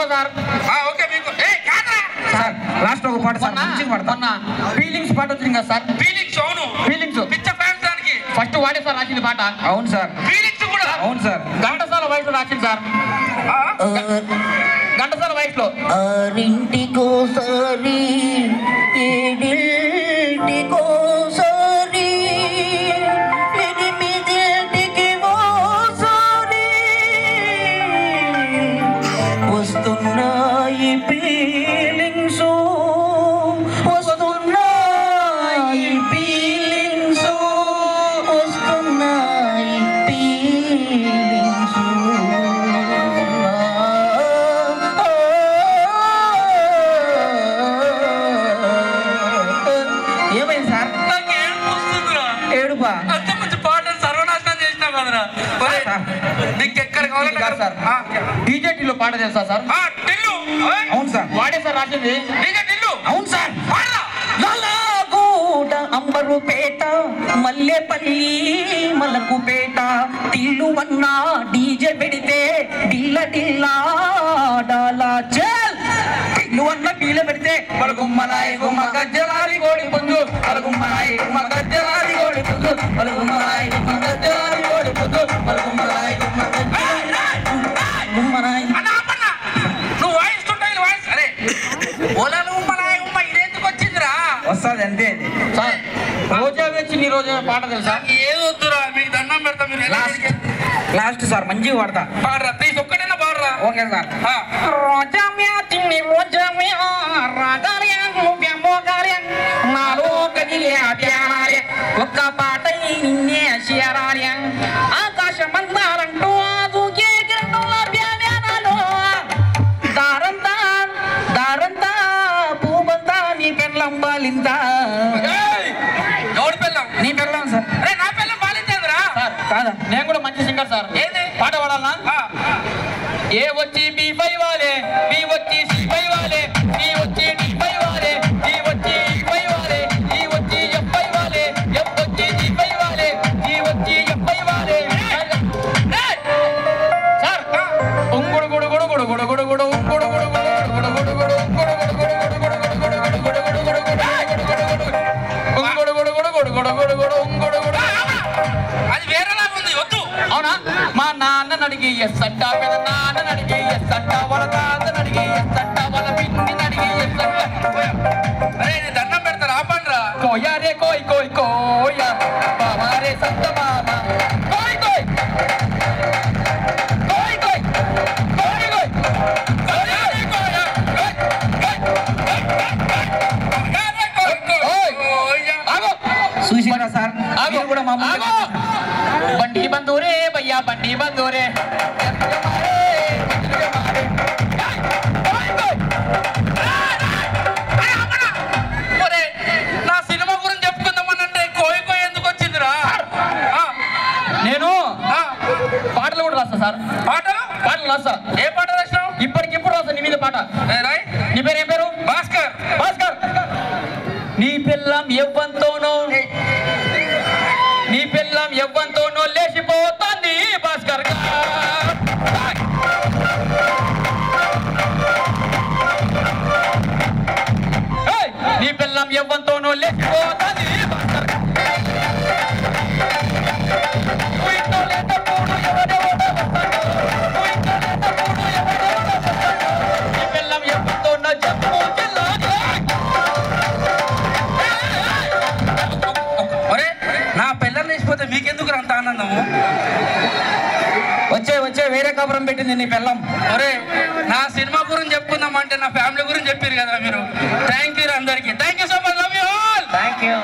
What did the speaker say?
ఒక్కో sir. Okay మీకు sir last ఒక పాట సార్ మంచిగా పాడతా. మొన్న ఫీలింగ్స్ పాట వచ్చింది కదా సార్. ఫీలింగ్స్ అవును ఫీలింగ్స్ పిచ్చ ఫ్యాన్స్ దానికి ఫస్ట్ వాడే సార్ రాసింది పాట. అవును సార్. ఫీలింగ్స్ కూడా అవును సార్. ఘంటసాల వయసులో రాసింది సార్. ఘంటసాల వయసులో ఆరింటికోసారి ఏడింటికోసారి ఎనిమిదింటికి ఓసారి వస్తున్నాయి ఫీలింగ్స్ వస్తున్నాయి ఫీలింగ్స్ వస్తున్నాయి ఫీలింగ్స్. ఏమైంది సార్? నాకు ఏడుపు వస్తుందిరా. ఏడుపా? అంత మంచి పాటలు సర్వనాశనం చేసినా కదరా. నీకు ఎక్కడ కావాలంటే సార్ డీజేటీలో పాట తెలుసా సార్? టిల్లు. అవును సార్. వాడే సార్ రాసింది. డీజే టిల్లు. అవును సార్. నల్లగూడ అంబరుపేట మల్లెపల్లి మలకుపేట తిల్లువన్న డీజే పెడితే డిల్ల డిల్లా డాలా చల్. తిల్లువన్న డీజే పెడితే పలుగుమ్మలాయి గుమ్మ గజ్జలారి గోడి పుంజు పలుగుమ్మలాయి గుమ్మ గజ్జలారి గోడి పుంజు పలుగుమ్మలాయి గుమ్మ గజ్జలారి గోడి పుంజు పలుగుమ్మలాయి గుమ్మ గుమ్మరాయి. నువ్వు వాయిస్తుంటాయి వాయిస్. అరే ఓలాలు ఉమ్మలాయి ఉమ్మ ఇదేందుకు వచ్చిందిరా? వస్తుంది అంతే. సార్ రోజా వచ్చి నీ రోజా పాట తెలుసా? ఏది వద్దురా, మీకు దండం పెడతా. మీరు లాస్ట్ సార్ మంచిగా పాడతా. పాడరా ప్లీజ్, ఒక్కటైనా పాడరా. Okay sir. రోజా మ్యాచింగ్ రోజా రాగాలే మోగాలే నాలో కదిలే అభ్యానాలే ఒక్క పాట నిన్నే చేరాలి ఆకాశమంతారంటూ ఆదుకే గిరంలో అభ్యానాలు దారంతా దారంతా పూబంతా నీ పెళ్ళం బాలింతా. ఎవడు పెళ్ళం? నీ పెళ్ళం సార్. అరే నా పెళ్ళం బాలించేదిరా. సార్ కాదా? నేను కూడా మంచి సింగర్ సార్. ఏది పాట పాడాలనా? ఏ వచ్చి B5 వాలే, B వచ్చి C5 వాలే, D వచ్చి D5 వాలే, D వచ్చి E5 వాలే, E వచ్చి F5 వాలే, F వచ్చి G5 వాలే, G వచ్చి F5 వాలే. సార్ ఉంగుడు గుడు గుడు గుడు గుడు గుడు గుడు ఉంగుడు గుడు గుడు గుడు గుడు గుడు ఉంగుడు గుడు గుడు గుడు గుడు గుడు గుడు గుడు గుడు గుడు ఉంగుడు గుడు గుడు గుడు గుడు గుడు గుడు ఉంగుడు గుడు. అది వేరేలా ఉంది, వద్దు. అవునా? మా నాన్న అడిగి ఎస్ అంట, పెద్ద నాన్న అడిగి ఎస్ అంట, వాళ్ళ తాత అడిగి ఎస్ అంట, వాళ్ళ పిన్ని అడిగి ఎస్ అంట. అరే నేను దండం పెడతారు ఆపండ్రా. కోయా రే కోయ్ కోయ్ కోయా బాబా రే సంత బాబా కోయ్ కోయ్ కోయ్ కోయ్ కోయ్ కోయ్ కోయా రే కోయా ఆగో చూసిరా సార్? ఆగో కూడా మా ఆగో బండి బందూరే భయ్యా బండి బందూరే నా సినిమా గురించి చెప్పుకుందామనంటే కోయి కోయి ఎందుకు వచ్చిందిరా? నేను పాటలు కూడా రాస్తా సార్. పాటలు పాటలు రాస్తా. ఏ పాట రాసినావు? ఇప్పటికిప్పుడు రాస్తా నీ మీద పాట. రాయ్. నీ పేరు ఏం పేరు? భాస్కర్. భాస్కర్. నీ పిల్లం ఎవ్వంతోనో నీ పిల్లం ఎవ్వంతోనో లేచిపోతుంది భాస్కర్ గా. నీ పిల్లం ఎవ్వంతోనో లేచిపోతుంది భాస్కర్ గా. నీ పిల్లం ఎవ్వంతోనో జమ్మూ జిల్లా. నా పిల్లల్ని వేసిపోతే మీకెందుకు అంత ఆనందము? వచ్చే వేరే కబరం పెట్టింది నీ పిల్లం. ఒరే నా సినిమా గురించి చెప్పుకుందామంటే నా ఫ్యామిలీ గురించి చెప్పారు కదా మీరు. థ్యాంక్ యూ అందరికి. Thank you so much. Love you all. Thank you.